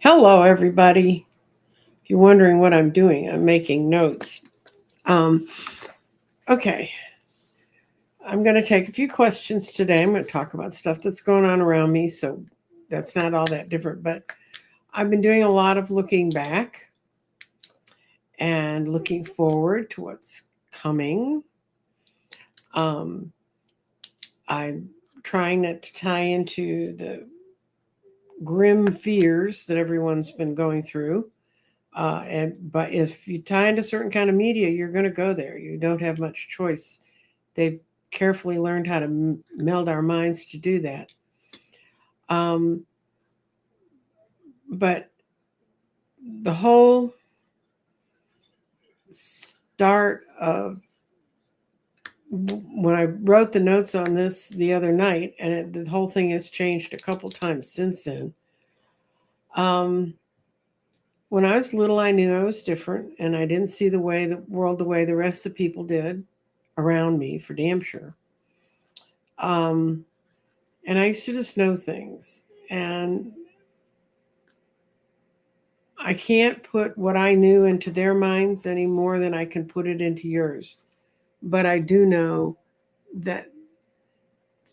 Hello, everybody. If you're wondering what I'm doing, I'm making notes. Um, okay, I'm going to take a few questions today. I'm going to talk about stuff that's going on around me, so that's not all that different. But I've been doing a lot of looking back and looking forward to what's coming. Um, I'm trying not to tie into the grim fears that everyone's been going through. But if you tie into certain kind of media, you're going to go there. You don't have much choice. They've carefully learned how to meld our minds to do that. Um, but the whole start of when I wrote the notes on this the other night, and the whole thing has changed a couple times since then. Um, when I was little, I knew I was different, and I didn't see the world the way the rest of the people did around me, for damn sure. Um, and I used to just know things. And I can't put what I knew into their minds any more than I can put it into yours. But I do know that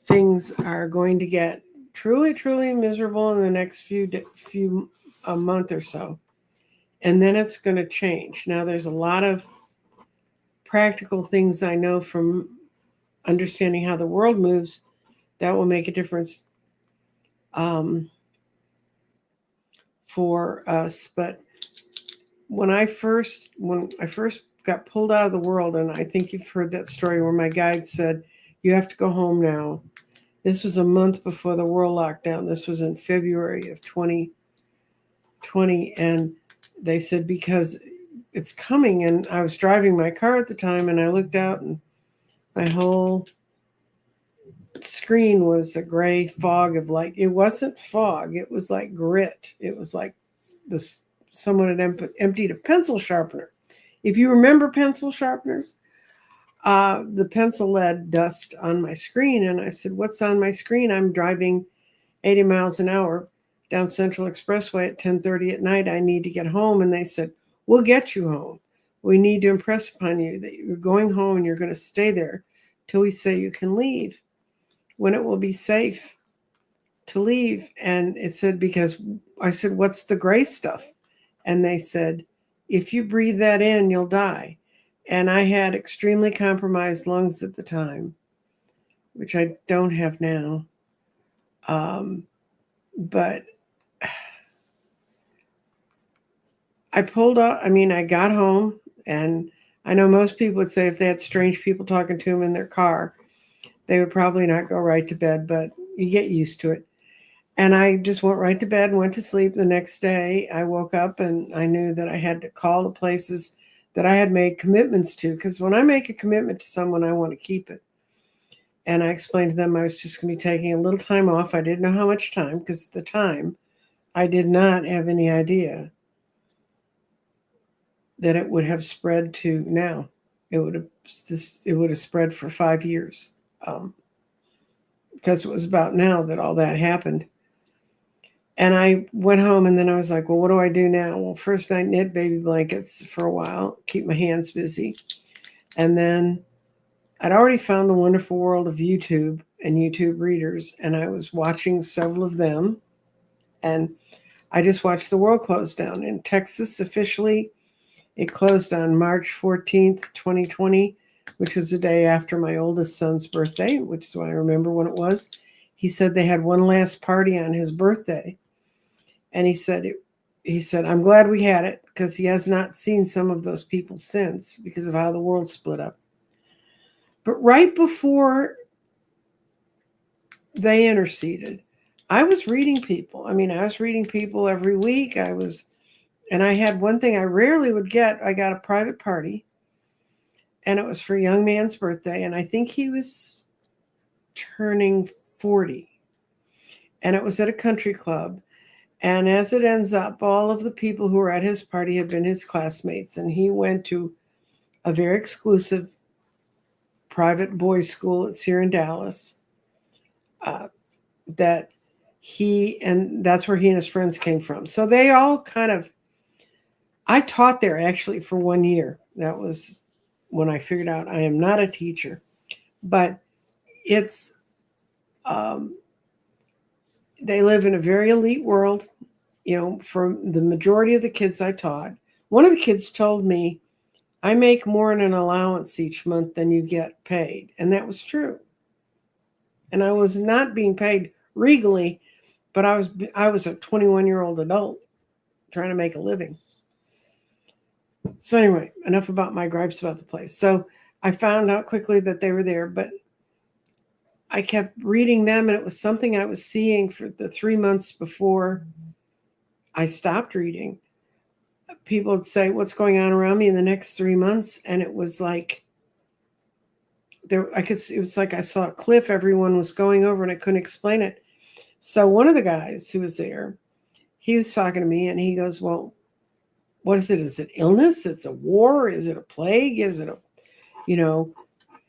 things are going to get truly, truly miserable in the next few a month or so, and then it's going to change. Now, there's a lot of practical things I know from understanding how the world moves that will make a difference um, for us. But when I first got pulled out of the world, and I think you've heard that story where my guide said, "You have to go home now." This was a month before the world lockdown. This was in February of 2020, and they said because it's coming. And I was driving my car at the time, and I looked out, and my whole screen was a gray fog of light. It wasn't fog; it was like grit. It was like this someone had emptied a pencil sharpener. If you remember pencil sharpeners, the pencil lead dust on my screen, and I said, "What's on my screen?" I'm driving 80 miles an hour down Central Expressway at 10:30 at night. I need to get home, and they said, "We'll get you home. We need to impress upon you that you're going home and you're going to stay there till we say you can leave, when it will be safe to leave." And it said, because I said, "What's the gray stuff?" And they said, "If you breathe that in, you'll die." And I had extremely compromised lungs at the time, which I don't have now. Um, but I pulled off, I mean, I got home, and I know most people would say if they had strange people talking to them in their car, they would probably not go right to bed, but you get used to it. And I just went right to bed and went to sleep. The next day, I woke up and I knew that I had to call the places that I had made commitments to. Because when I make a commitment to someone, I want to keep it. And I explained to them I was just going to be taking a little time off. I didn't know how much time, because at the time, I did not have any idea that it would have spread to now. It would have it would have spread for 5 years, because it was about now that all that happened. And I went home, and then I was like, well, what do I do now? Well, first I knit baby blankets for a while, keep my hands busy. And then I'd already found the wonderful world of YouTube and YouTube readers, and I was watching several of them. And I just watched the world close down. In Texas, officially, it closed on March 14th, 2020, which was the day after my oldest son's birthday, which is why I remember when it was. He said they had one last party on his birthday. And he said, "I'm glad we had it," because he has not seen some of those people since because of how the world split up. But right before they interceded, I was reading people. I mean, I was reading people every week. And I had one thing I rarely would get. I got a private party, and it was for a young man's birthday. And I think he was turning 40. And it was at a country club. And as it ends up, all of the people who were at his party had been his classmates. And he went to a very exclusive private boys' school. It's here in Dallas. That and that's where he and his friends came from. So they all kind of, I taught there actually for 1 year. That was when I figured out I am not a teacher, but it's, um, they live in a very elite world. For the majority of the kids I taught, one of the kids told me, I make more in an allowance each month than you get paid. And that was true. And I was not being paid regally, but I was a 21-year-old adult trying to make a living. So anyway, enough about my gripes about the place. So I found out quickly that they were there, but I kept reading them, and it was something I was seeing for the 3 months before I stopped reading. People would say, what's going on around me in the next 3 months? And it was like, it was like I saw a cliff everyone was going over, and I couldn't explain it. So one of the guys who was there, he was talking to me, and he goes, well, what is it? Is it illness? It's a war? Is it a plague? Is it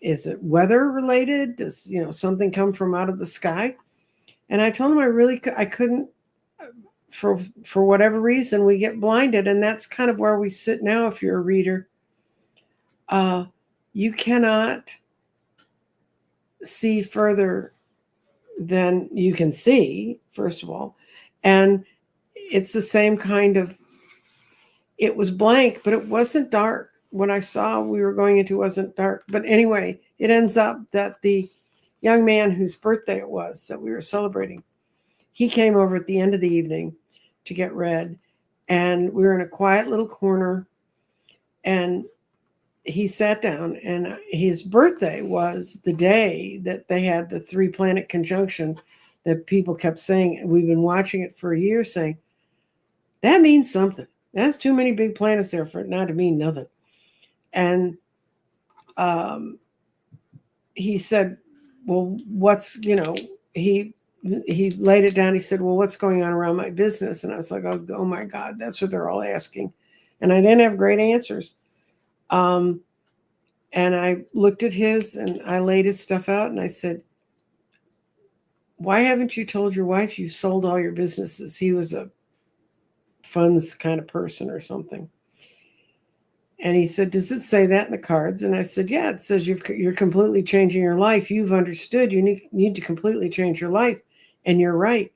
is it weather related? Does, something come from out of the sky? And I told him I couldn't, for whatever reason, we get blinded. And that's kind of where we sit now. If you're a reader, you cannot see further than you can see, first of all. And it's the same kind of, it was blank, but it wasn't dark. What I saw we were going into wasn't dark. But anyway, it ends up that the young man whose birthday it was that we were celebrating, he came over at the end of the evening to get read. And we were in a quiet little corner. And he sat down, and his birthday was the day that they had the 3-planet conjunction that people kept saying. We've been watching it for a year, saying, that means something. That's too many big planets there for it not to mean nothing. And he said, well, he laid it down. He said, well, what's going on around my business? And I was like, oh my God, that's what they're all asking. And I didn't have great answers. And I looked at his, and I laid his stuff out, and I said, why haven't you told your wife you sold all your businesses? He was a funds kind of person or something. And he said, does it say that in the cards? And I said, yeah, it says you're completely changing your life. You've understood you need to completely change your life. And you're right.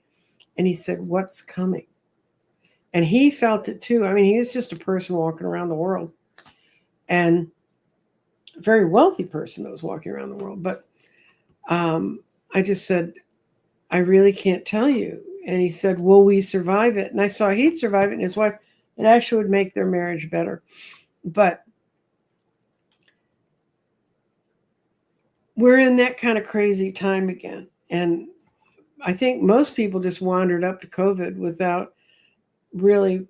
And he said, what's coming? And he felt it too. I mean, he was just a person walking around the world, and a very wealthy person that was walking around the world. But I just said, I really can't tell you. And he said, will we survive it? And I saw he'd survive it, and his wife, it actually would make their marriage better. But we're in that kind of crazy time again. And I think most people just wandered up to COVID without really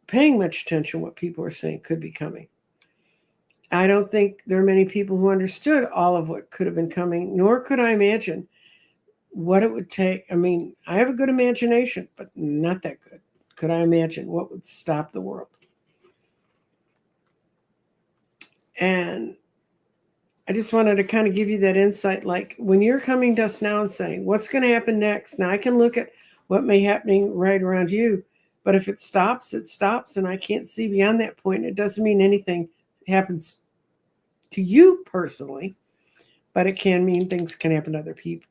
paying much attention to what people were saying could be coming. I don't think there are many people who understood all of what could have been coming, nor could I imagine what it would take. I mean, I have a good imagination, but not that good. Could I imagine what would stop the world? And I just wanted to kind of give you that insight. Like when you're coming to us now and saying, what's going to happen next? Now I can look at what may be happening right around you, but if it stops, it stops. And I can't see beyond that point. It doesn't mean anything happens to you personally, but it can mean things can happen to other people.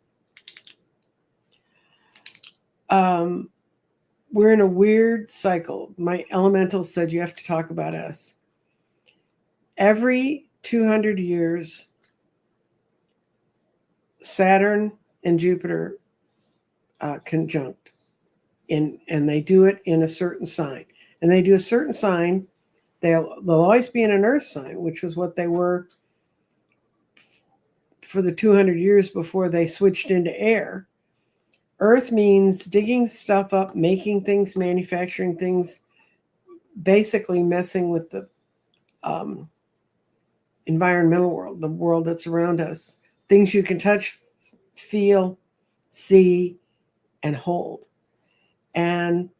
We're in a weird cycle. My elemental said, you have to talk about us. Every 200 years, Saturn and Jupiter conjunct, and they do it in a certain sign. And they do a certain sign. They'll always be in an earth sign, which was what they were for the 200 years before they switched into air. Earth means digging stuff up, making things, manufacturing things, basically messing with the environmental world, the world that's around us, things you can touch, feel, see, and hold. And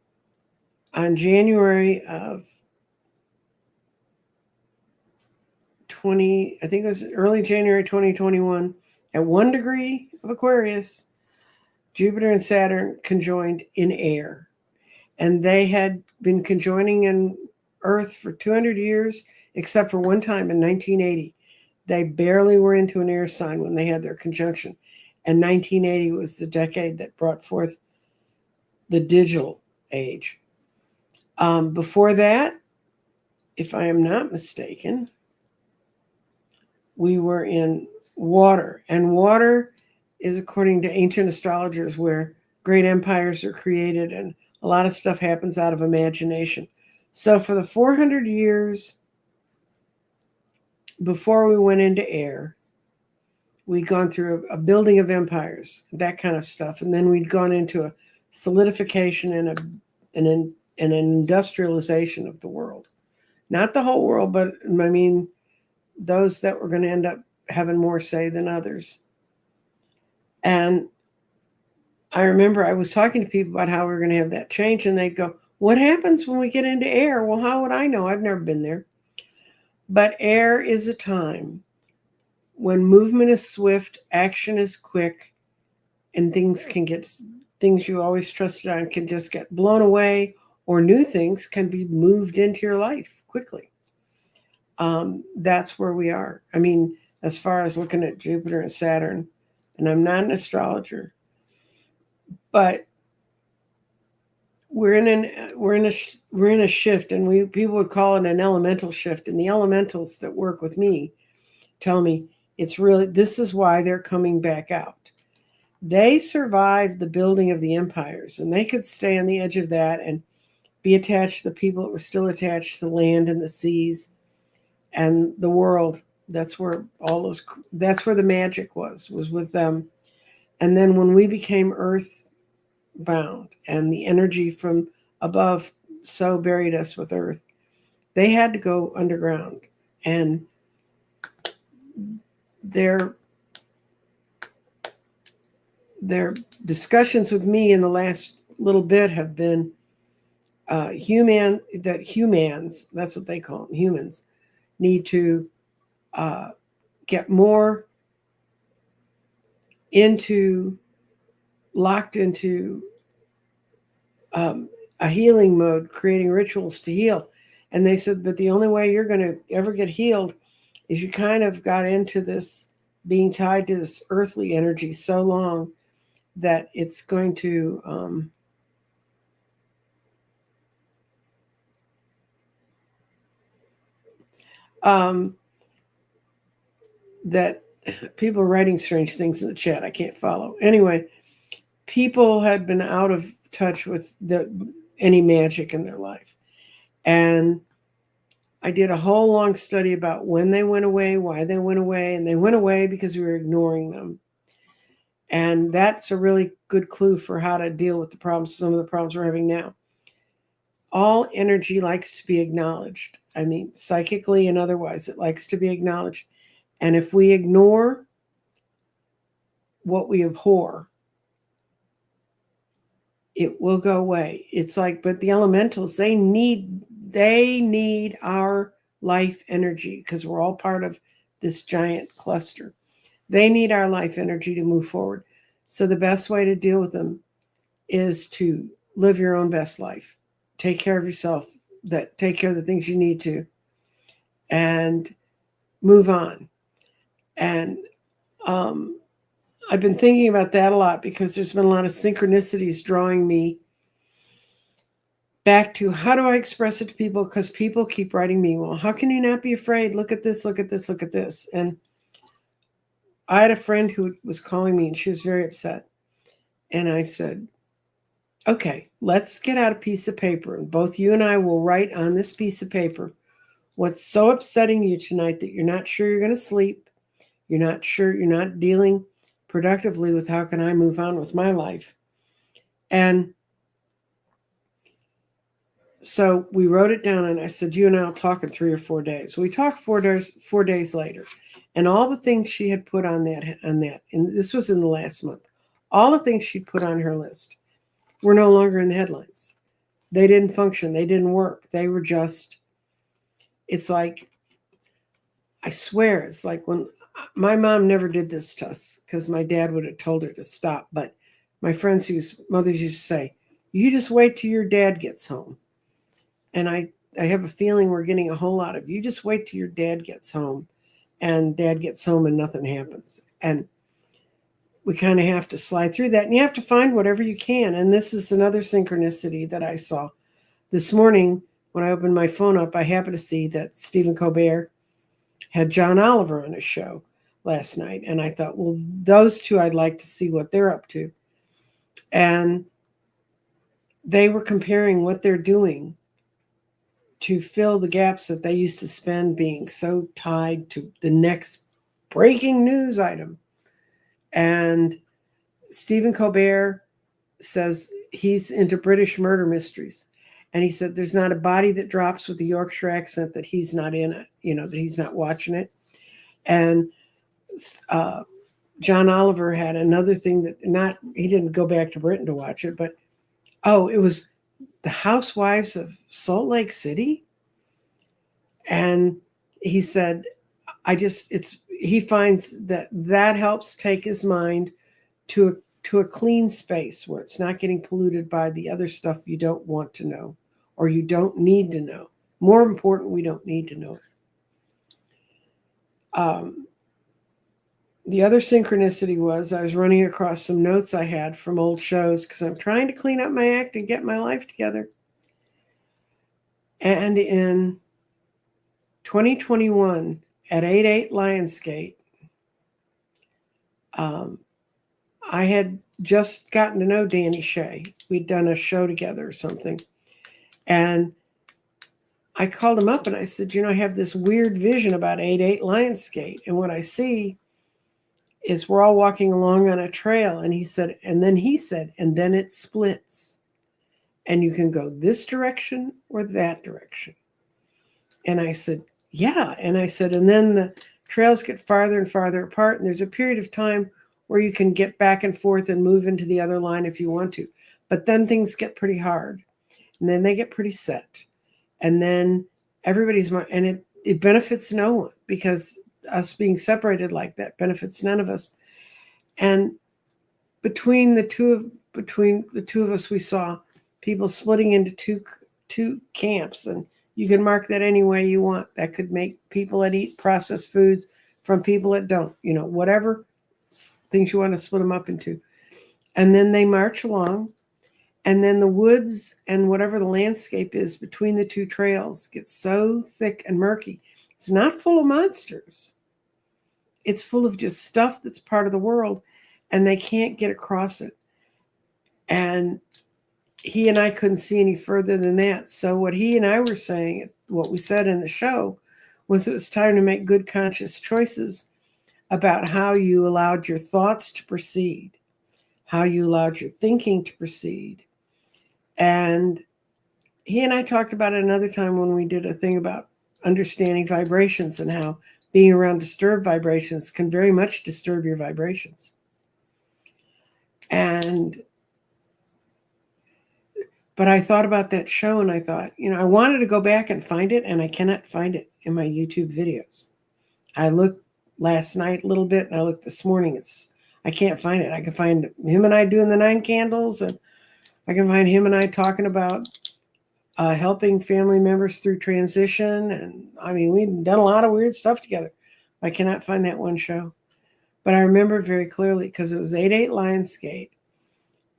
on January of I think it was early January 2021, at 1 degree of Aquarius, Jupiter and Saturn conjoined in air. And they had been conjoining in Earth for 200 years, except for one time in 1980. They barely were into an air sign when they had their conjunction. And 1980 was the decade that brought forth the digital age. Before that, if I am not mistaken, we were in water. And water is, according to ancient astrologers, where great empires are created and a lot of stuff happens out of imagination. So for the 400 years before we went into air, we'd gone through a building of empires, that kind of stuff. And then we'd gone into a solidification and an industrialization of the world. Not the whole world, but I mean, those that were going to end up having more say than others. And I remember I was talking to people about how we were going to have that change, and they'd go, "What happens when we get into air?" Well, how would I know? I've never been there. But air is a time when movement is swift, action is quick, and things you always trusted on can just get blown away, or new things can be moved into your life quickly. That's where we are. I mean, as far as looking at Jupiter and Saturn, and I'm not an astrologer, but we're in a shift, and people would call it an elemental shift. And the elementals that work with me tell me this is why they're coming back out. They survived the building of the empires, and they could stay on the edge of that and be attached to the people that were still attached to the land and the seas and the world. That's where the magic was with them. And then when we became earth bound and the energy from above so buried us with earth, they had to go underground. And their discussions with me in the last little bit have been humans, that's what they call them, humans, need to get more locked into a healing mode, creating rituals to heal. And they said, but the only way you're going to ever get healed is you kind of got into this being tied to this earthly energy so long that it's going to that people are writing strange things in the chat. I can't follow. Anyway, people had been out of touch with any magic in their life. And I did a whole long study about when they went away, why they went away, and they went away because we were ignoring them. And that's a really good clue for how to deal with some of the problems we're having now. All energy likes to be acknowledged. I mean, psychically and otherwise, it likes to be acknowledged. And if we ignore what we abhor, it will go away. It's like, but the elementals, they need our life energy because we're all part of this giant cluster. They need our life energy to move forward. So the best way to deal with them is to live your own best life. Take care of yourself, take care of the things you need to, and move on. And I've been thinking about that a lot because there's been a lot of synchronicities drawing me back to how do I express it to people? Because people keep writing me, well, how can you not be afraid? Look at this, look at this, look at this. And I had a friend who was calling me and she was very upset. And I said, okay, let's get out a piece of paper and both you and I will write on this piece of paper what's so upsetting you tonight that you're not sure you're going to sleep. You're not sure, you're not dealing productively with how can I move on with my life. And so we wrote it down and I said, you and I will talk in 3 or 4 days. We talked 4 days later. And all the things she had put on that, and this was in the last month, all the things she put on her list were no longer in the headlines. They didn't function. They didn't work. They were just, it's like, I swear, it's like when my mom never did this to us because my dad would have told her to stop. But my friends whose mothers used to say, you just wait till your dad gets home. And I have a feeling we're getting a whole lot of, you just wait till your dad gets home, and dad gets home and nothing happens. And we kind of have to slide through that, and you have to find whatever you can. And this is another synchronicity that I saw this morning. When I opened my phone up, I happened to see that Stephen Colbert had John Oliver on his show last night. And I thought, well, those two, I'd like to see what they're up to. And they were comparing what they're doing to fill the gaps that they used to spend being so tied to the next breaking news item. And Stephen Colbert says he's into British murder mysteries. And he said there's not a body that drops with the Yorkshire accent that he's not in it, that he's not watching it. And John Oliver had another thing that he didn't go back to Britain to watch it, but it was the Housewives of Salt Lake City. And he said, he finds that helps take his mind to a clean space where it's not getting polluted by the other stuff you don't want to know or you don't need to know. More important, we don't need to know it. The other synchronicity was I was running across some notes I had from old shows because I'm trying to clean up my act and get my life together. And in 2021 at 88 Lionsgate, I had just gotten to know Danny Shea. We'd done a show together or something. And I called him up and I said, I have this weird vision about 88 Lionsgate. And what I see is we're all walking along on a trail. And he said, and then it splits. And you can go this direction or that direction. And I said, yeah. And I said, and then the trails get farther and farther apart. And there's a period of time where you can get back and forth and move into the other line if you want to. But then things get pretty hard. And then they get pretty set. And then and it benefits no one because us being separated like that benefits none of us. And between the two of us, we saw people splitting into two camps, and you can mark that any way you want. That could make people that eat processed foods from people that don't, whatever things you want to split them up into. And then they march along, and then the woods and whatever the landscape is between the two trails gets so thick and murky. It's not full of monsters. It's full of just stuff that's part of the world, and they can't get across it. And he and I couldn't see any further than that. So what he and I were saying, what we said in the show, was it was time to make good conscious choices about how you allowed your thoughts to proceed, how you allowed your thinking to proceed. And he and I talked about it another time when we did a thing about understanding vibrations and how being around disturbed vibrations can very much disturb your vibrations. But I thought about that show and I thought, I wanted to go back and find it, and I cannot find it in my YouTube videos. I looked last night a little bit, and I looked this morning. I can't find it. I can find him and I doing the 9 candles, and I can find him and I talking about helping family members through transition. And we've done a lot of weird stuff together. I cannot find that one show. But I remember very clearly because it was 88 Lionsgate,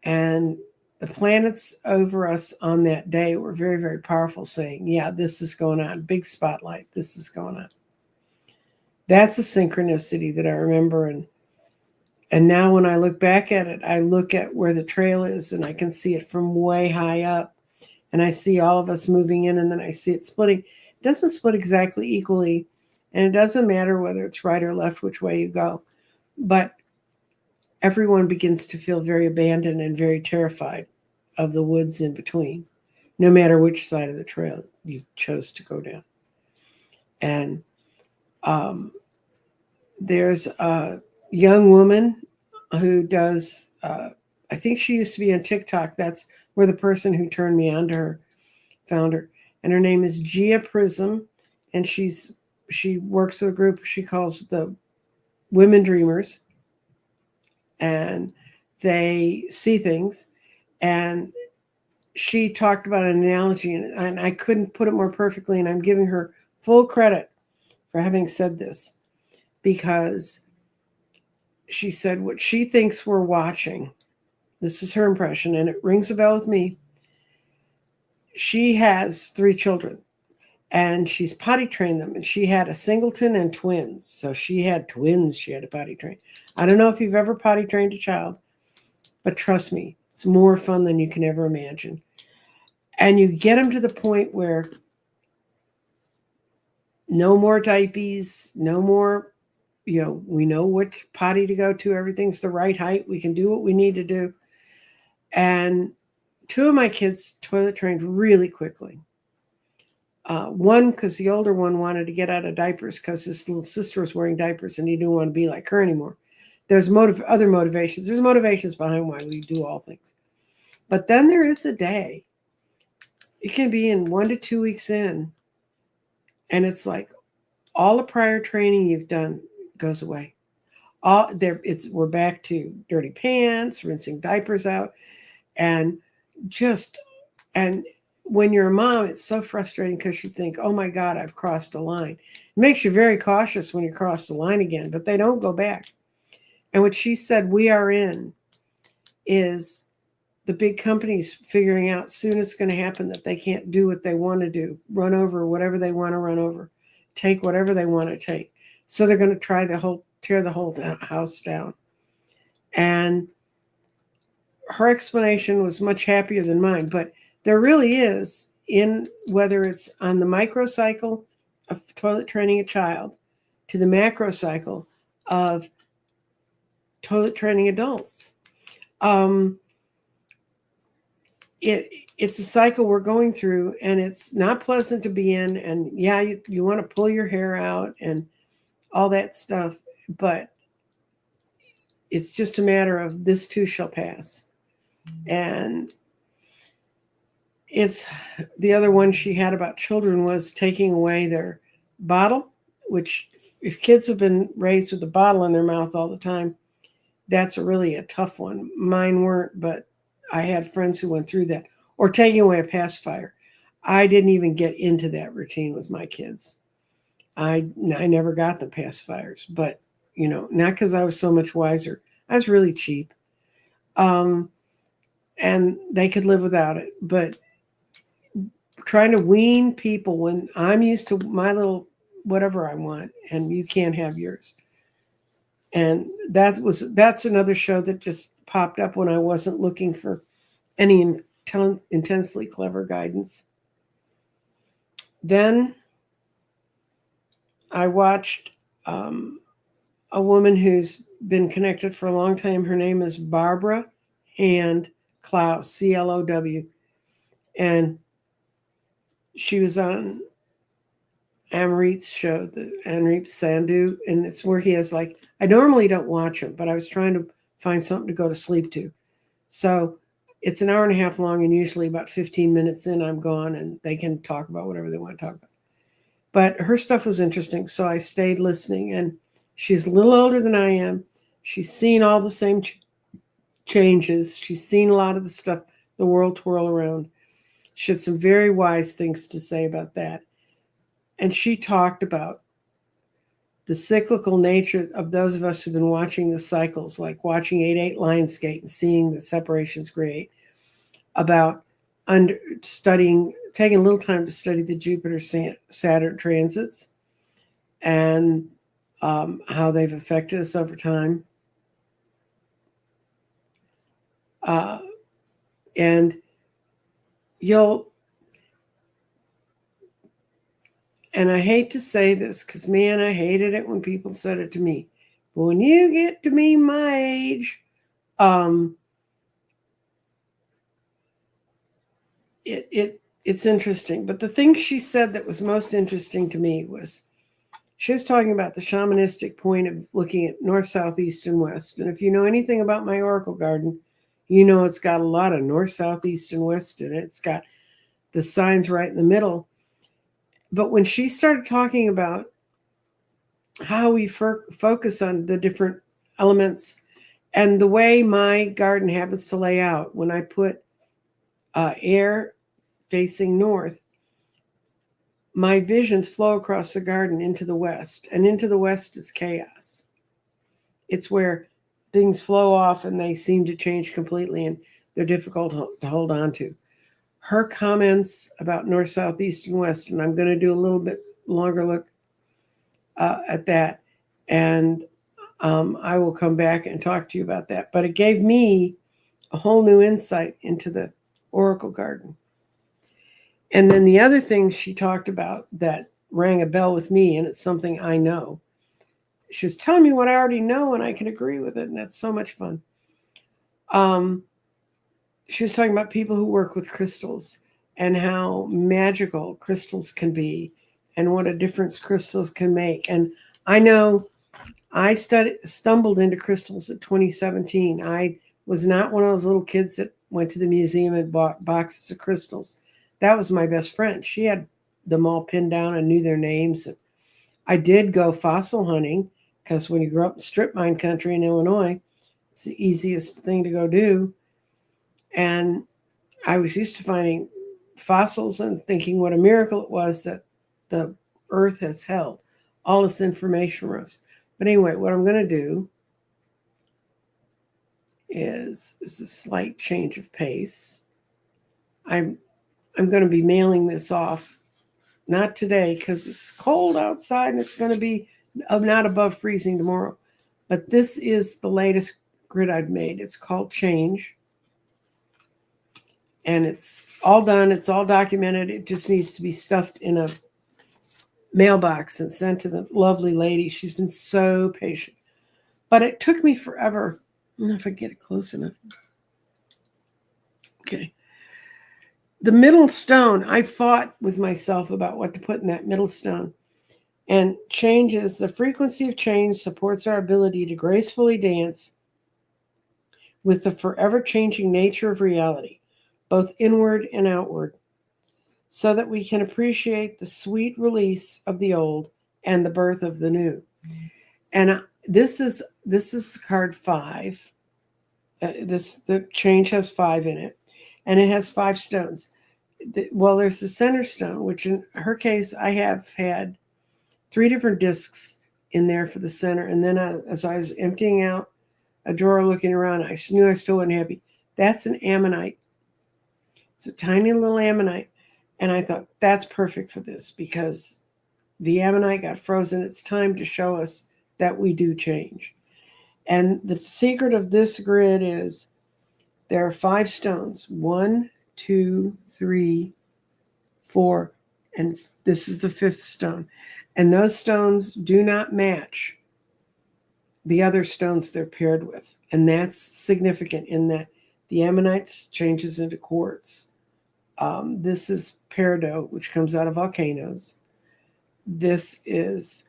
and the planets over us on that day were very, very powerful, saying, yeah, this is going on. Big spotlight. This is going on. That's a synchronicity that I remember. And now when I look back at it, I look at where the trail is and I can see it from way high up. And I see all of us moving in, and then I see it splitting. It doesn't split exactly equally. And it doesn't matter whether it's right or left, which way you go. But everyone begins to feel very abandoned and very terrified of the woods in between, no matter which side of the trail you chose to go down. And there's a young woman who does, I think she used to be on TikTok. That's where the person who turned me on to her found her. And her name is Gia Prism. And she works with a group she calls the Women Dreamers. And they see things. And she talked about an analogy, and I couldn't put it more perfectly, and I'm giving her full credit for having said this, because she said what she thinks we're watching, this is her impression, and it rings a bell with me. She has 3 children, and she's potty trained them, and she had a singleton and twins. So she had twins she had to potty train. I don't know if you've ever potty trained a child, but trust me, it's more fun than you can ever imagine. And you get them to the point where no more diapers, no more, we know which potty to go to. Everything's the right height. We can do what we need to do. And 2 of my kids toilet trained really quickly. One, because the older one wanted to get out of diapers because his little sister was wearing diapers and he didn't want to be like her anymore. There's other motivations. There's motivations behind why we do all things. But then there is a day. It can be in 1 to 2 weeks in. And it's like all the prior training you've done goes away. We're back to dirty pants, rinsing diapers out, and when you're a mom, it's so frustrating because you think, oh my God, I've crossed a line. It makes you very cautious when you cross the line again, but they don't go back. And what she said we are in is the big companies figuring out soon it's going to happen that they can't do what they want to do, run over whatever they want to run over, take whatever they want to take. So they're going to tear the whole house down. And her explanation was much happier than mine, but there really is, whether it's on the microcycle of toilet training a child to the macrocycle of toilet training adults. It's a cycle we're going through, and it's not pleasant to be in. And yeah, you want to pull your hair out and all that stuff, but it's just a matter of this too shall pass. And it's the other one she had about children was taking away their bottle, which if kids have been raised with a bottle in their mouth all the time, that's really a tough one. Mine weren't, but I had friends who went through that. Or taking away a pacifier. I didn't even get into that routine with my kids. I never got the pacifiers, but not because I was so much wiser. I was really cheap. And they could live without it. But trying to wean people when I'm used to my little whatever I want, and you can't have yours. And that's another show that just popped up when I wasn't looking for any intensely clever guidance. Then I watched a woman who's been connected for a long time. Her name is Barbara and Clow, Clow. And she was on Amrit's show, the Amrit Sandhu, and it's where he has I normally don't watch him, but I was trying to find something to go to sleep to. So it's an hour and a half long, and usually about 15 minutes in, I'm gone, and they can talk about whatever they want to talk about. But her stuff was interesting, so I stayed listening, and she's a little older than I am. She's seen all the same changes. She's seen a lot of the stuff, the world twirl around. She had some very wise things to say about that. And she talked about the cyclical nature of those of us who've been watching the cycles, like watching 8-8 Lionsgate and seeing the separations create, about taking a little time to study the Jupiter-Saturn transits and how they've affected us over time. And I hate to say this because, man, I hated it when people said it to me. But when you get to be my age, it's interesting. But the thing she said that was most interesting to me was she was talking about the shamanistic point of looking at north, south, east, and west. And if you know anything about my oracle garden, it's got a lot of north, south, east, and west in it. It's got the signs right in the middle. But when she started talking about how we focus on the different elements And the way my garden happens to lay out, when I put air facing north, my visions flow across the garden into the west, and into the west is chaos. It's where things flow off and they seem to change completely, and they're difficult to hold on to. Her comments about north, south, east, and west, and I'm going to do a little bit longer look at that, and I will come back and talk to you about that. But it gave me a whole new insight into the oracle garden. And then the other thing she talked about that rang a bell with me, and it's something I know. She was telling me what I already know, and I can agree with it, and that's so much fun. She was talking about people who work with crystals and how magical crystals can be and what a difference crystals can make. And I know I stumbled into crystals at 2017. I was not one of those little kids that went to the museum and bought boxes of crystals. That was my best friend. She had them all pinned down and knew their names. I did go fossil hunting because when you grow up in strip mine country in Illinois, it's the easiest thing to go do. And I was used to finding fossils and thinking what a miracle it was that the earth has held all this information for us. But anyway, what I'm going to do is a slight change of pace. I'm going to be mailing this off, not today because it's cold outside and it's going to be not above freezing tomorrow. But this is the latest grid I've made. It's called Change. And it's all done. It's all documented. It just needs to be stuffed in a mailbox and sent to the lovely lady. She's been so patient. But it took me forever. I don't know if I get it close enough. Okay. The middle stone, I fought with myself about what to put in that middle stone. And changes, the frequency of change supports our ability to gracefully dance with the forever changing nature of reality, both inward and outward, so that we can appreciate the sweet release of the old and the birth of the new. And this is card 5. The change has 5 in it, and it has 5 stones. Well, there's the center stone, which in her case, I have had 3 different discs in there for the center. And then as I was emptying out a drawer, looking around, I knew I still wasn't happy. That's an ammonite. It's a tiny little ammonite. And I thought, that's perfect for this because the ammonite got frozen. It's time to show us that we do change. And the secret of this grid is there are 5 stones. 1, 2, 3, 4, and this is the 5th stone. And those stones do not match the other stones they're paired with. And that's significant in that the ammonite changes into quartz. This is peridot, which comes out of volcanoes. This is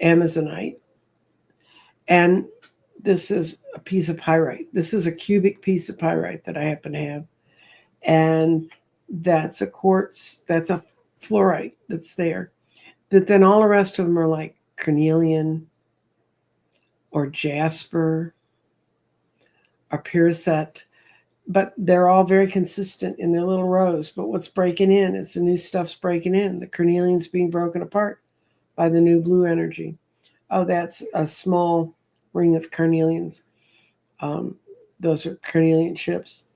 amazonite. And this is a piece of pyrite. This is a cubic piece of pyrite that I happen to have. And that's a quartz, that's a fluorite that's there. But then all the rest of them are like carnelian or jasper or pyroxene. But they're all very consistent in their little rows. But what's breaking in is the new stuff's breaking in. The carnelian's being broken apart by the new blue energy. Oh, that's a small ring of carnelians. Those are carnelian ships.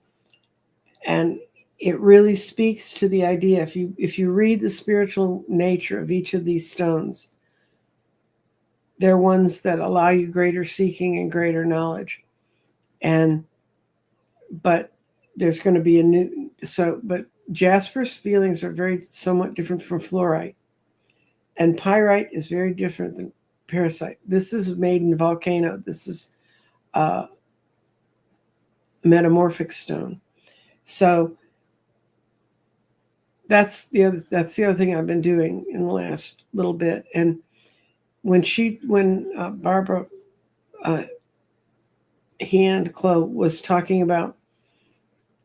And it really speaks to the idea, if you read the spiritual nature of each of these stones, they're ones that allow you greater seeking and greater knowledge. But there's going to be but jasper's feelings are very somewhat different from fluorite. And pyrite is very different than pyroxene. This is made in volcano. This is metamorphic stone. So that's the other thing I've been doing in the last little bit. And when Barbara Chloe was talking about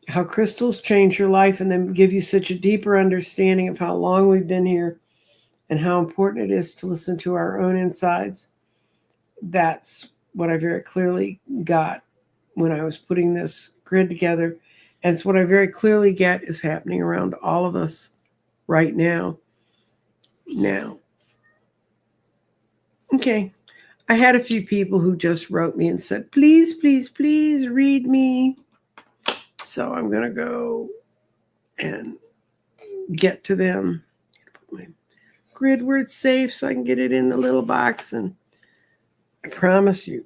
how crystals change your life and then give you such a deeper understanding of how long we've been here and how important it is to listen to our own insides, that's what I very clearly got when I was putting this grid together. And it's what I very clearly get is happening around all of us right now. Now, okay. I had a few people who just wrote me and said, please, please, please read me. So I'm going to go and get to them. Put my grid where it's safe so I can get it in the little box. And I promise you,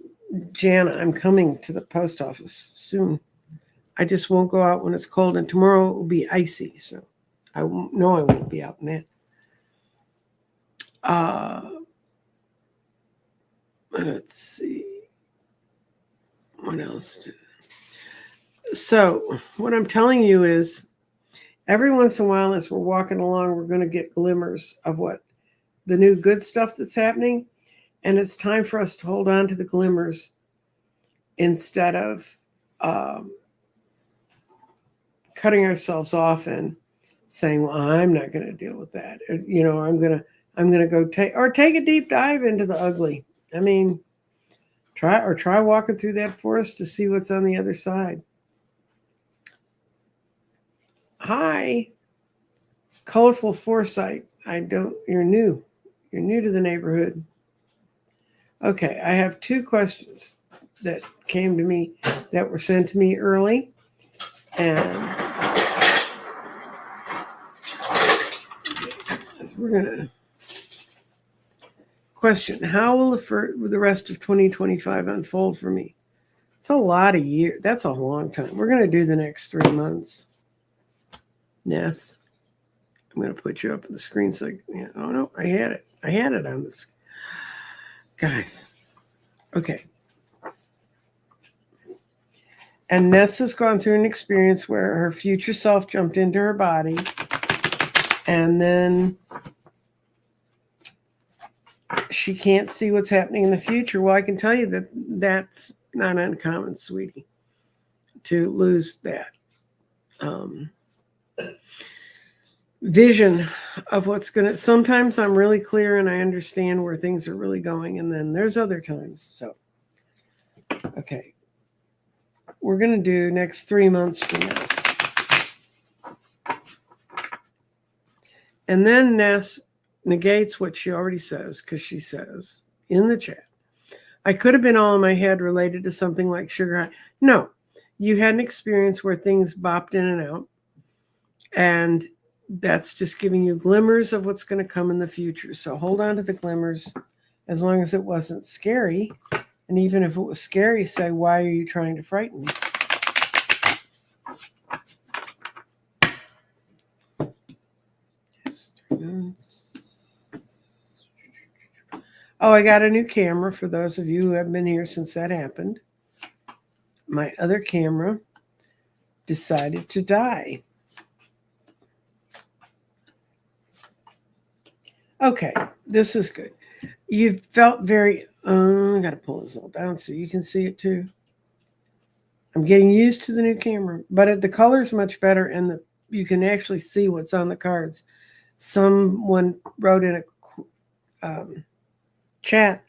Jana, I'm coming to the post office soon. I just won't go out when it's cold. And tomorrow it will be icy. So I know I won't be out in that. Let's see. What else? So what I'm telling you is every once in a while as we're walking along, we're going to get glimmers of what the new good stuff that's happening. And it's time for us to hold on to the glimmers instead of cutting ourselves off and saying, well, I'm not going to deal with that. Or, I'm going to go take a deep dive into the ugly. I mean, try walking through that forest to see what's on the other side. Hi, colorful foresight. You're new to the neighborhood. Okay, I have 2 questions that came to me that were sent to me early. And we're going to question, how will the rest of 2025 unfold for me? It's a lot of years. That's a long time. We're going to do the next 3 months. Ness, I'm going to put you up on the screen. So, oh no, I had it. I had it on this. Guys, okay. And Ness has gone through an experience where her future self jumped into her body, and then she can't see what's happening in the future. Well, I can tell you that that's not uncommon, sweetie, to lose that vision of what's going to. Sometimes I'm really clear and I understand where things are really going, and then there's other times. So, okay. We're going to do next 3 months from this. And then Ness negates what she already says, because she says in the chat, I could have been all in my head related to something like sugar high. No, you had an experience where things bopped in and out. And that's just giving you glimmers of what's going to come in the future. So hold on to the glimmers as long as it wasn't scary. And even if it was scary, say, why are you trying to frighten me? Oh, I got a new camera for those of you who have been here since that happened. My other camera decided to die. Okay, this is good. You felt very, I got to pull this all down so you can see it too. I'm getting used to the new camera, but the color's much better and you can actually see what's on the cards. Someone wrote in a chat,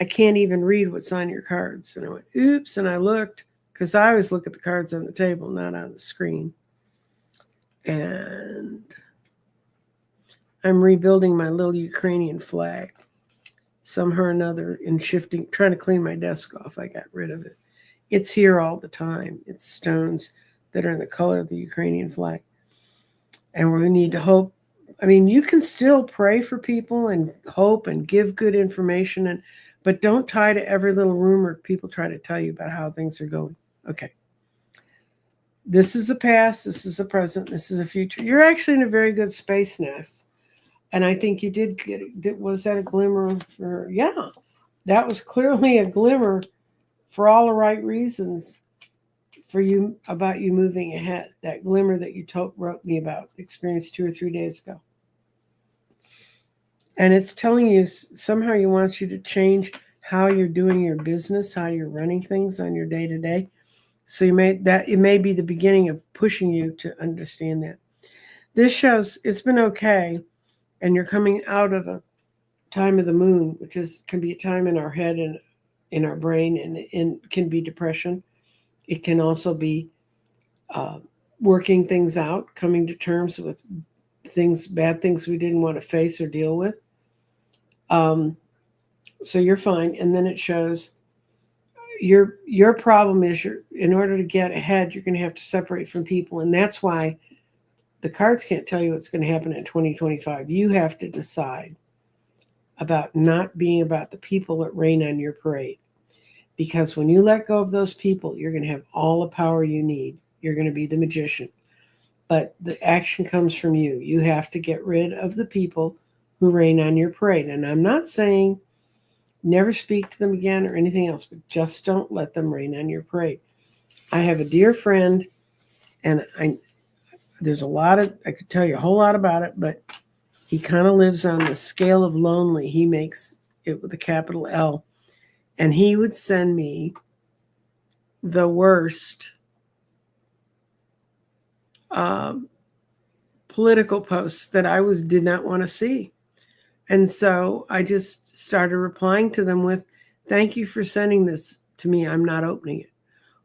I can't even read what's on your cards. And I went, oops, and I looked, because I always look at the cards on the table, not on the screen. And I'm rebuilding my little Ukrainian flag. Somehow or another, in trying to clean my desk off, I got rid of it. It's here all the time. It's stones that are in the color of the Ukrainian flag. And we need to hope. I mean, you can still pray for people and hope and give good information, but don't tie to every little rumor people try to tell you about how things are going. Okay. This is the past. This is the present. This is the future. You're actually in a very good space, Ness. And I think you did get it. Was that a glimmer for? Yeah, that was clearly a glimmer for all the right reasons for you, about you moving ahead. That glimmer that you wrote me about, experienced 2 or 3 days ago. And it's telling you somehow he wants you to change how you're doing your business, how you're running things on your day-to-day. So it may be the beginning of pushing you to understand that. This shows it's been okay, and you're coming out of a time of the moon, which can be a time in our head and in our brain, and can be depression. It can also be working things out, coming to terms with things, bad things we didn't want to face or deal with. Um, so you're fine. And then it shows your problem is in order to get ahead, you're going to have to separate from people, and that's why the cards can't tell you what's going to happen in 2025. You have to decide about not being about the people that rain on your parade. Because when you let go of those people, you're going to have all the power you need. You're going to be the magician. But the action comes from you. You have to get rid of the people who rain on your parade. And I'm not saying never speak to them again or anything else, but just don't let them rain on your parade. I have a dear friend, and there's a lot of, I could tell you a whole lot about it, but he kind of lives on the scale of lonely. He makes it with a capital L. And he would send me the worst political posts that I did not want to see. And so I just started replying to them with, thank you for sending this to me. I'm not opening it.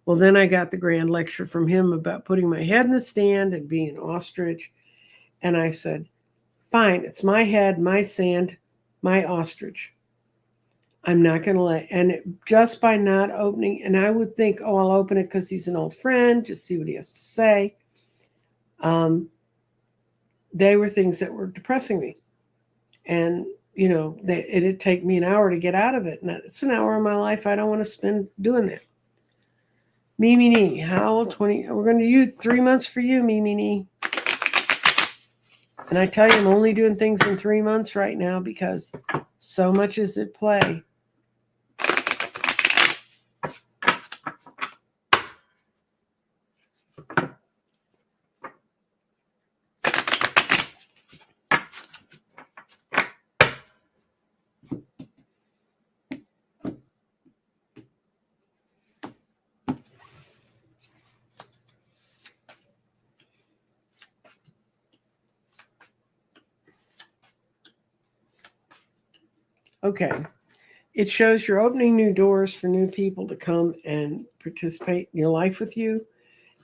Well, then I got the grand lecture from him about putting my head in the stand and being an ostrich. And I said, fine, it's my head, my sand, my ostrich. I'm not going to let, and just by not opening, and I would think, oh, I'll open it because he's an old friend, just see what he has to say. They were things that were depressing me. And, it'd take me an hour to get out of it. And it's an hour of my life I don't want to spend doing that. Mimi Nee, how old? 20? We're going to use 3 months for you, Mimi Nee. And I tell you, I'm only doing things in 3 months right now because so much is at play. Okay. It shows you're opening new doors for new people to come and participate in your life with you.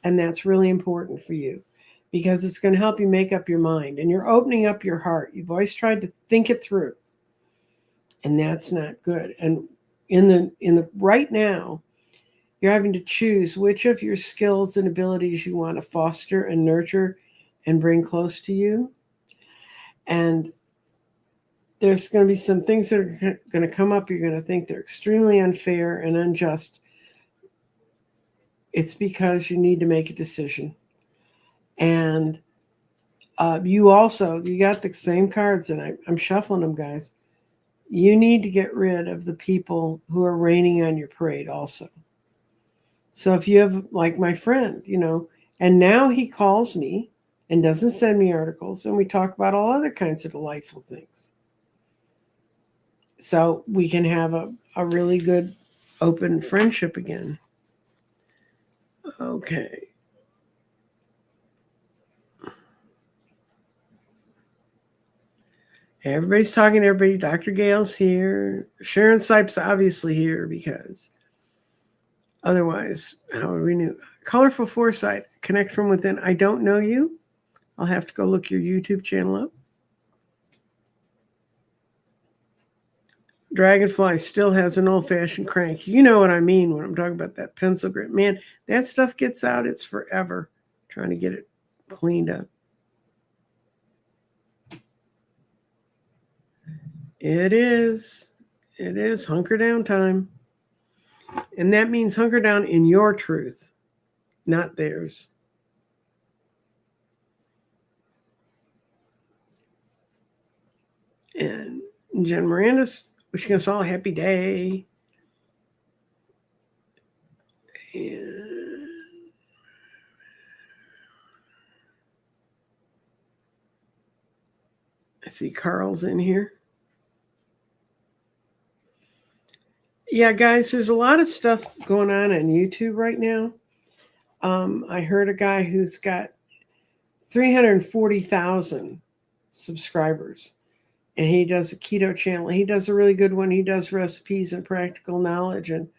And that's really important for you because it's going to help you make up your mind. And you're opening up your heart. You've always tried to think it through. And that's not good. And in the right now, you're having to choose which of your skills and abilities you want to foster and nurture and bring close to you. And there's going to be some things that are going to come up. You're going to think they're extremely unfair and unjust. It's because you need to make a decision. And you got the same cards, and I'm shuffling them, guys. You need to get rid of the people who are raining on your parade also. So if you have, like my friend, and now he calls me and doesn't send me articles, and we talk about all other kinds of delightful things. So we can have a really good open friendship again. Okay. Everybody's talking to everybody. Dr. Gale's here. Sharon Sipes obviously here because otherwise, how would we know? Colorful Foresight, connect from within. I don't know you. I'll have to go look your YouTube channel up. Dragonfly still has an old-fashioned crank. You know what I mean when I'm talking about that pencil grip. Man, that stuff gets out, it's forever trying to get it cleaned up. It is. It is hunker down time. And that means hunker down in your truth, not theirs. And Jen Miranda's wishing us all a happy day. And I see Carl's in here. Yeah, guys, there's a lot of stuff going on YouTube right now. I heard a guy who's got 340,000 subscribers, and he does a keto channel. He does a really good one. He does recipes and practical knowledge, and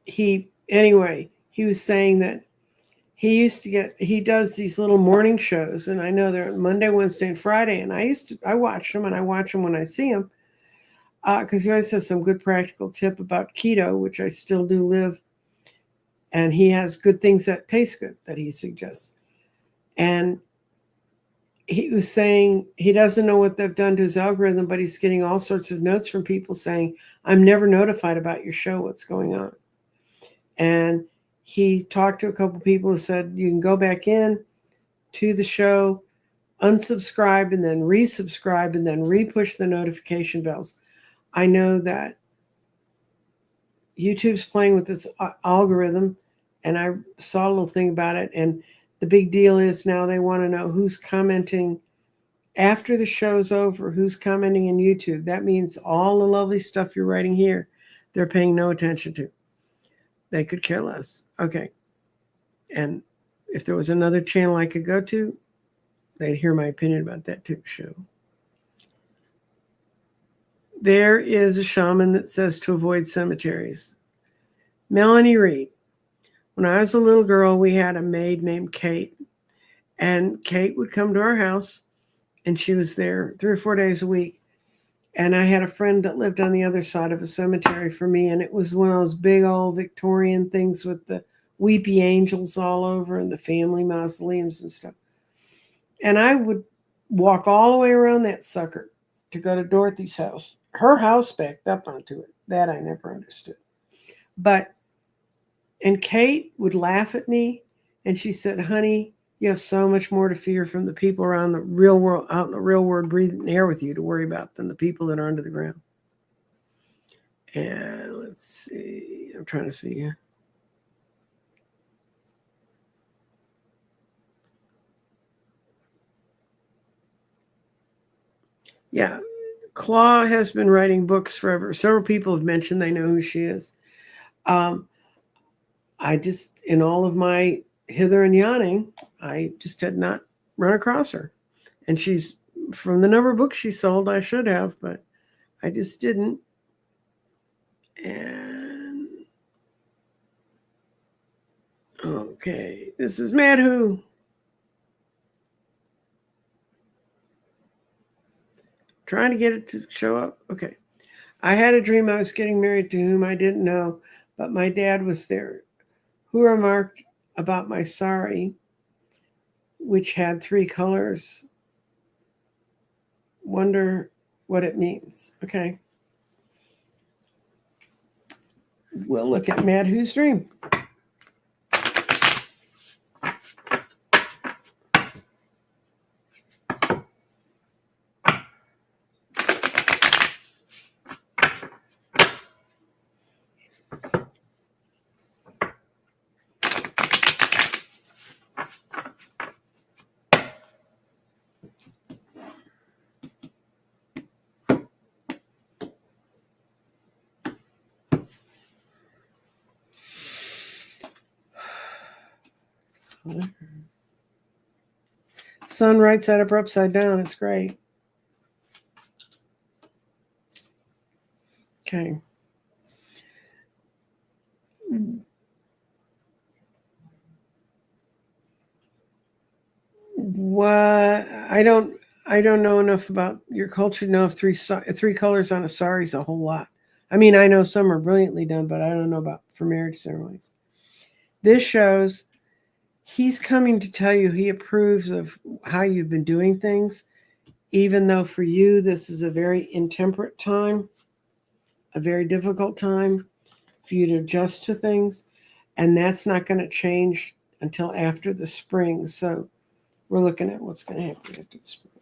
he was saying that he does these little morning shows, and I know they're Monday, Wednesday, and Friday, and I watch them, and I watch them when I see them, because he always has some good practical tip about keto, which I still do live, and he has good things that taste good that he suggests. And he was saying he doesn't know what they've done to his algorithm, but he's getting all sorts of notes from people saying, I'm never notified about your show, what's going on. And he talked to a couple people who said you can go back in to the show, unsubscribe, and then resubscribe, and then re-push the notification bells. I know that YouTube's playing with this algorithm, and I saw a little thing about it, and the big deal is now they want to know who's commenting after the show's over, who's commenting in YouTube. That means all the lovely stuff you're writing here, they're paying no attention to. They could care less. Okay. And if there was another channel I could go to, they'd hear my opinion about that too. Show. There is a shaman that says to avoid cemeteries. Melanie Reed. When I was a little girl, we had a maid named Kate, and Kate would come to our house, and she was there 3 or 4 days a week. And I had a friend that lived on the other side of a cemetery for me, and it was one of those big old Victorian things with the weepy angels all over and the family mausoleums and stuff. And I would walk all the way around that sucker to go to Dorothy's house. Her house backed up onto it. That I never understood. And Kate would laugh at me, and she said, honey, you have so much more to fear from the people around the real world, out in the real world, breathing air with you to worry about than the people that are under the ground. And let's see. I'm trying to see here. Yeah. Claw has been writing books forever. Several people have mentioned they know who she is. I just, in all of my hither and yawning, I just had not run across her. And she's, from the number of books she sold, I should have, but I just didn't. And okay, this is Mad Who. Trying to get it to show up. Okay. I had a dream I was getting married to whom I didn't know, but my dad was there, who remarked about my sari, which had 3 colors. Wonder what it means. Okay. We'll look at Mad Who's dream. Sun right side up or upside down. It's great. Okay. What I don't know enough about your culture to know if 3 colors on a sari is a whole lot. I mean, I know some are brilliantly done, but I don't know about for marriage ceremonies. This shows he's coming to tell you he approves of how you've been doing things, even though for you this is a very intemperate time, a very difficult time for you to adjust to things, and that's not going to change until after the spring. So we're looking at what's going to happen after the spring.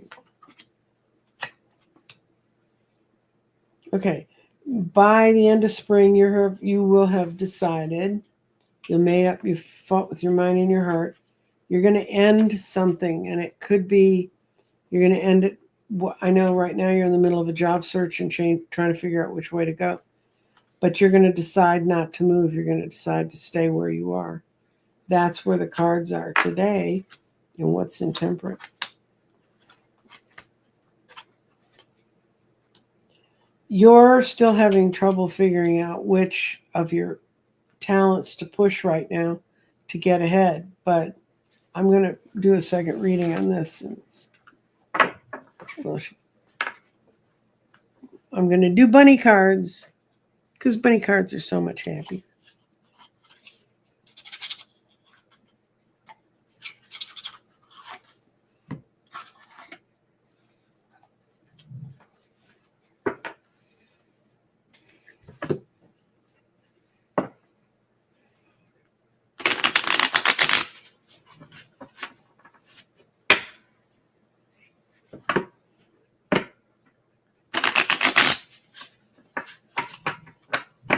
Okay, by the end of spring, you will have decided. You'll made up. You fought with your mind and your heart. You're going to end something, and it could be you're going to end it. I know right now you're in the middle of a job search and trying to figure out which way to go. but you're going to decide not to move. You're going to decide to stay where you are. That's where the cards are today and what's in Temperance. You're still having trouble figuring out which of your talents to push right now to get ahead, but I'm going to do a second reading on this. I'm going to do bunny cards because bunny cards are so much happier.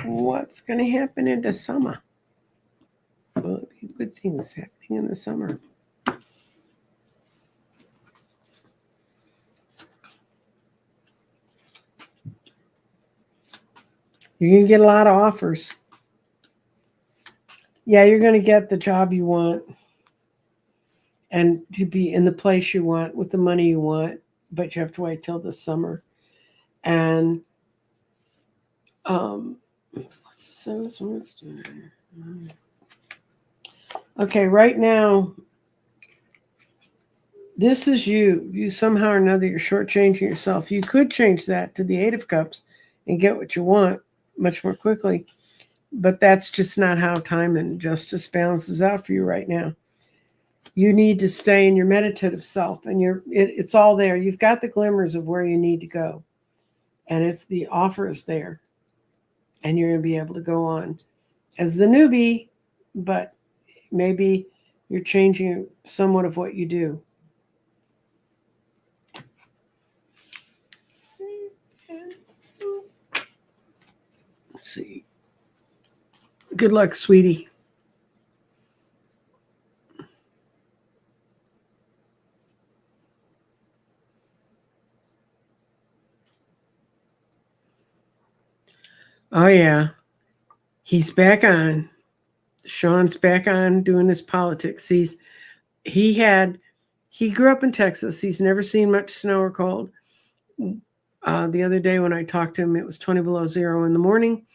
What's going to happen in the summer? Well, good things happening in the summer. You're going to get a lot of offers. Yeah, you're going to get the job you want and to be in the place you want with the money you want, but you have to wait till the summer. And what's this words doing? Okay, right now, this is you. You somehow or another, you're shortchanging yourself. You could change that to the Eight of Cups and get what you want much more quickly. But that's just not how time and justice balances out for you right now. You need to stay in your meditative self, and it's all there. You've got the glimmers of where you need to go, and it's the offer is there, and you're going to be able to go on as the newbie, but maybe you're changing somewhat of what you do. Let's see. Good luck, sweetie. Oh, yeah. He's back on. Sean's back on doing his politics. He grew up in Texas. He's never seen much snow or cold. The other day when I talked to him, it was 20 below zero in the morning.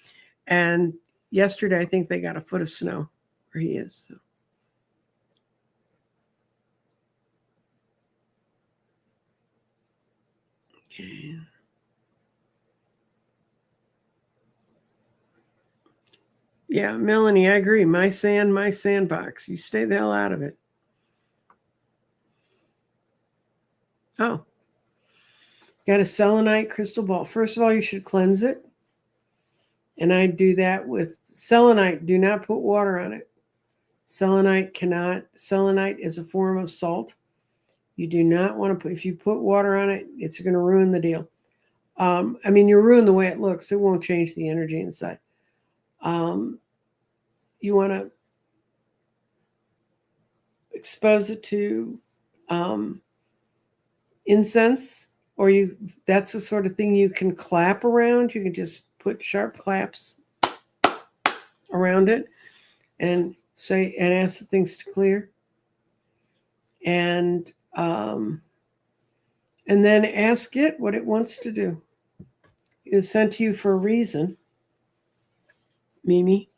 And yesterday, I think they got a foot of snow where he is. So. Okay. Yeah, Melanie, I agree. My sand, my sandbox. You stay the hell out of it. Oh. Got a selenite crystal ball. First of all, you should cleanse it. And I do that with selenite. Do not put water on it. Selenite is a form of salt. You do not want to if you put water on it, it's going to ruin the deal. You ruin the way it looks. It won't change the energy inside. You want to expose it to incense, or that's the sort of thing you can clap around. You can just put sharp claps around it and ask the things to clear. And then ask it what it wants to do. It was sent to you for a reason, Mimi.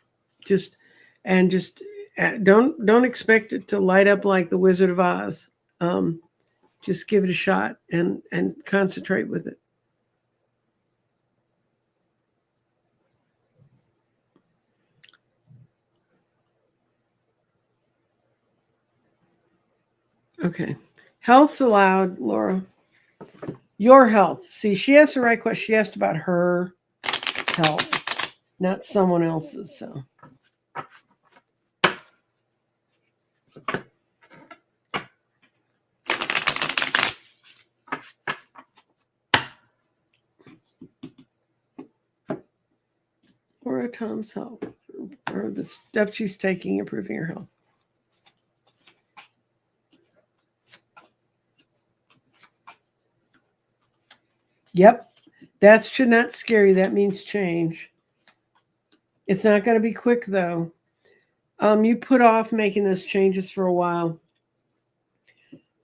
Don't expect it to light up like the Wizard of Oz. Just give it a shot and concentrate with it. Okay. Health's allowed, Laura. Your health. See, she asked the right question. She asked about her health, not someone else's. So. Or Tom's health, or the step she's taking, improving her health. Yep, that should not scare you. That means change. It's not going to be quick, though. You put off making those changes for a while.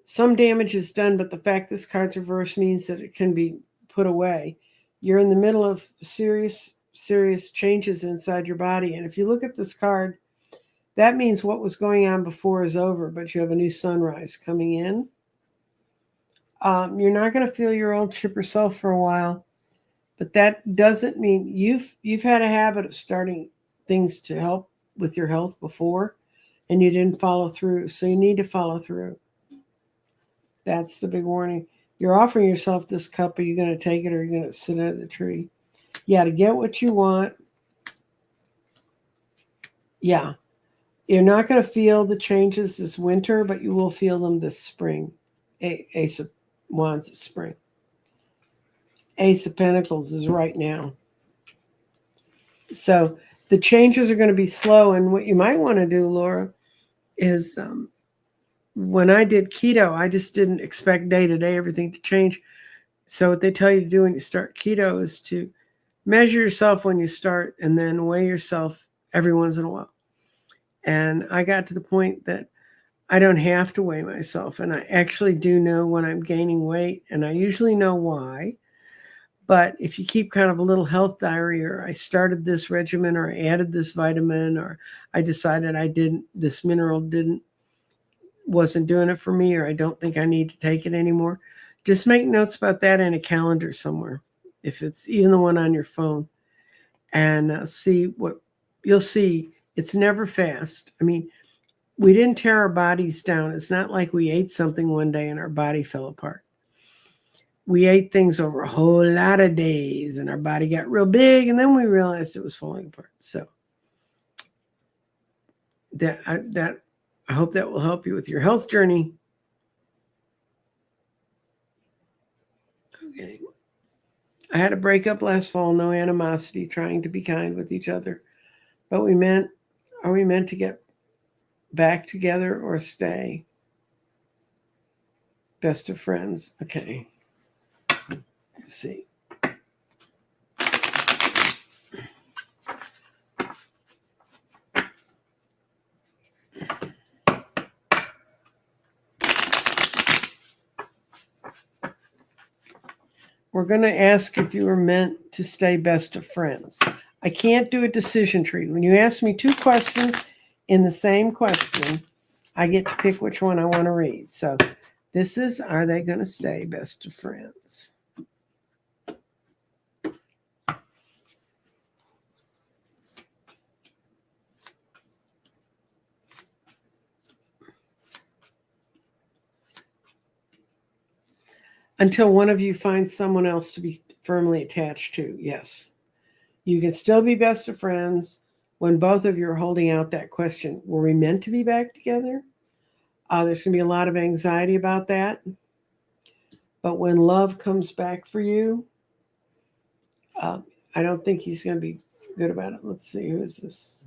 Some damage is done, but the fact this card's reversed means that it can be put away. You're in the middle of serious changes inside your body. And if you look at this card, that means what was going on before is over, but you have a new sunrise coming in. You're not going to feel your old chipper self for a while, but that doesn't mean you've had a habit of starting things to help with your health before, and you didn't follow through. So you need to follow through. That's the big warning. You're offering yourself this cup. Are you going to take it, or are you going to sit under the tree? Yeah, to get what you want. Yeah. You're not going to feel the changes this winter, but you will feel them this spring. Ace of Wands is spring. Ace of Pentacles is right now. So the changes are going to be slow. And what you might want to do, Laura, is when I did keto, I just didn't expect day to day everything to change. So what they tell you to do when you start keto is to measure yourself when you start and then weigh yourself every once in a while. And I got to the point that I don't have to weigh myself. And I actually do know when I'm gaining weight, and I usually know why. But if you keep kind of a little health diary, or I started this regimen, or I added this vitamin, or I decided this mineral wasn't doing it for me, or I don't think I need to take it anymore, just make notes about that in a calendar somewhere, if it's even the one on your phone, and see what you'll see. It's never fast. I mean, we didn't tear our bodies down. It's not like we ate something one day and our body fell apart. We ate things over a whole lot of days and our body got real big, and then we realized it was falling apart. So I hope that will help you with your health journey. Okay. I had a breakup last fall, no animosity, trying to be kind with each other. But are we meant to get back together or stay? Best of friends. Okay. Let's see. We're going to ask if you were meant to stay best of friends. I can't do a decision tree. When you ask me two questions in the same question, I get to pick which one I want to read. So this is, are they going to stay best of friends? Until one of you finds someone else to be firmly attached to, yes. You can still be best of friends when both of you are holding out that question. Were we meant to be back together? There's going to be a lot of anxiety about that. But when love comes back for you, I don't think he's going to be good about it. Let's see, who is this?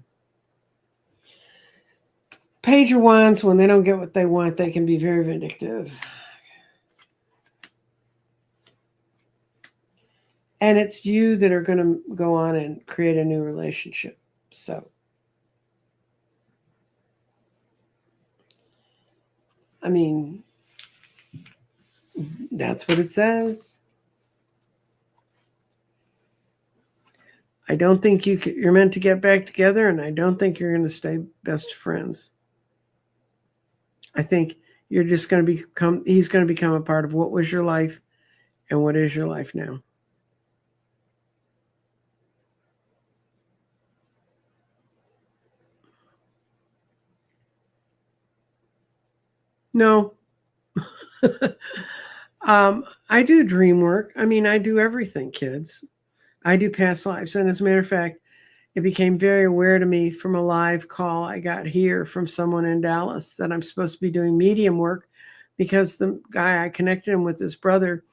Page of Wands, when they don't get what they want, they can be very vindictive. And it's you that are going to go on and create a new relationship. So, I mean, that's what it says. I don't think you're meant to get back together, and I don't think you're going to stay best friends. I think you're just going to he's going to become a part of what was your life and what is your life now. No. I do dream work. I mean, I do everything, kids. I do past lives. And as a matter of fact, it became very aware to me from a live call I got here from someone in Dallas that I'm supposed to be doing medium work, because the guy I connected him with, his brother,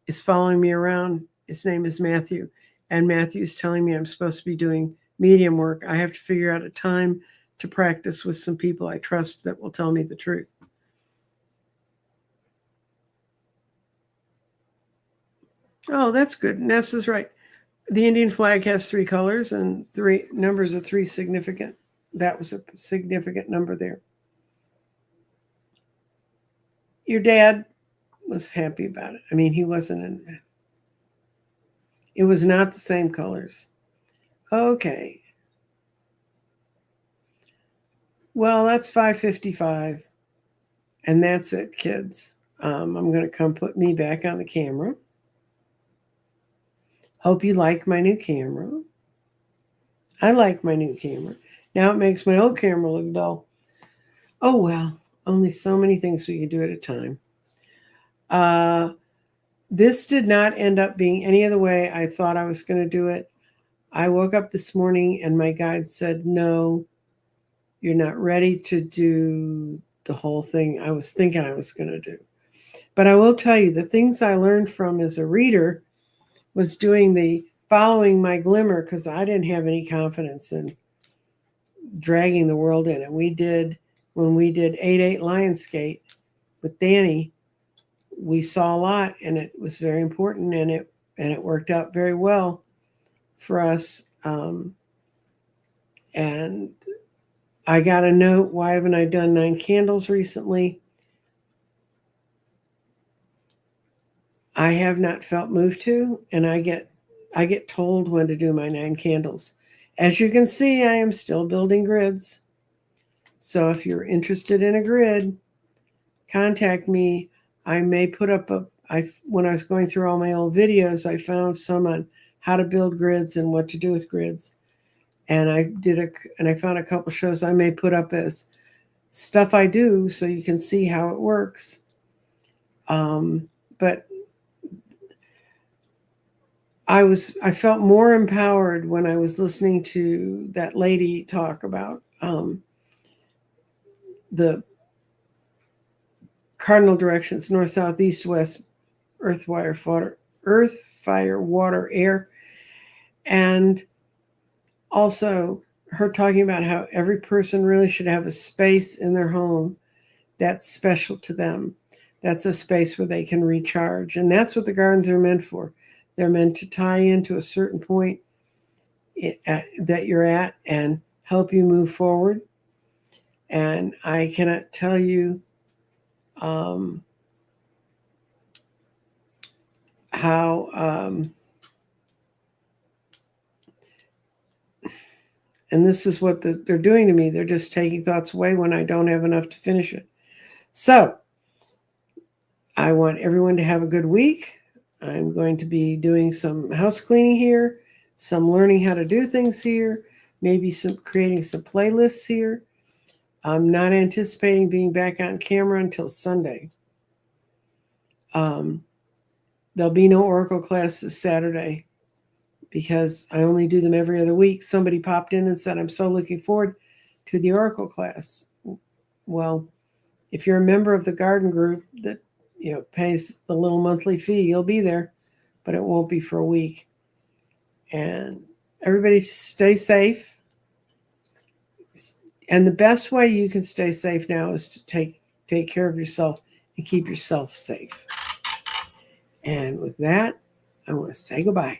is following me around. His name is Matthew. And Matthew's telling me I'm supposed to be doing medium work. I have to figure out a time to practice with some people I trust that will tell me the truth. Oh, that's good. Nessa's right. The Indian flag has 3 colors and 3 numbers of 3 significant. That was a significant number there. Your dad was happy about it. I mean, he wasn't in. It was not the same colors. Okay. Well, that's 5:55. And that's it, kids. I'm going to come put me back on the camera. Hope you like my new camera. I like my new camera. Now it makes my old camera look dull. Oh, well, only so many things we can do at a time. This did not end up being any of the way I thought I was going to do it. I woke up this morning and my guide said, no, you're not ready to do the whole thing I was thinking I was going to do. But I will tell you, the things I learned from as a reader was doing the following my glimmer, because I didn't have any confidence in dragging the world in. And when we did 8/8 Lionsgate with Danny, we saw a lot, and it was very important, and it worked out very well for us. And I got a note, why haven't I done 9 candles recently? I have not felt moved to, and I get told when to do my 9 candles. As you can see, I am still building grids. So if you're interested in a grid, contact me. I may put up when I was going through all my old videos, I found some on how to build grids and what to do with grids. And I found a couple shows I may put up as stuff I do so you can see how it works. But I felt more empowered when I was listening to that lady talk about the cardinal directions: north, south, east, west, earth, fire, water, air. And also her talking about how every person really should have a space in their home that's special to them. That's a space where they can recharge. And that's what the gardens are meant for. They're meant to tie into a certain point that you're at and help you move forward. And I cannot tell you how, and this is what they're doing to me. They're just taking thoughts away when I don't have enough to finish it. So I want everyone to have a good week. I'm going to be doing some house cleaning here, some learning how to do things here, maybe creating some playlists here. I'm not anticipating being back on camera until Sunday. There'll be no Oracle classes Saturday because I only do them every other week. Somebody popped in and said, I'm so looking forward to the Oracle class. Well, if you're a member of the garden group that pays the little monthly fee, you'll be there, but it won't be for a week. And everybody stay safe. And the best way you can stay safe now is to take care of yourself and keep yourself safe. And with that, I want to say goodbye.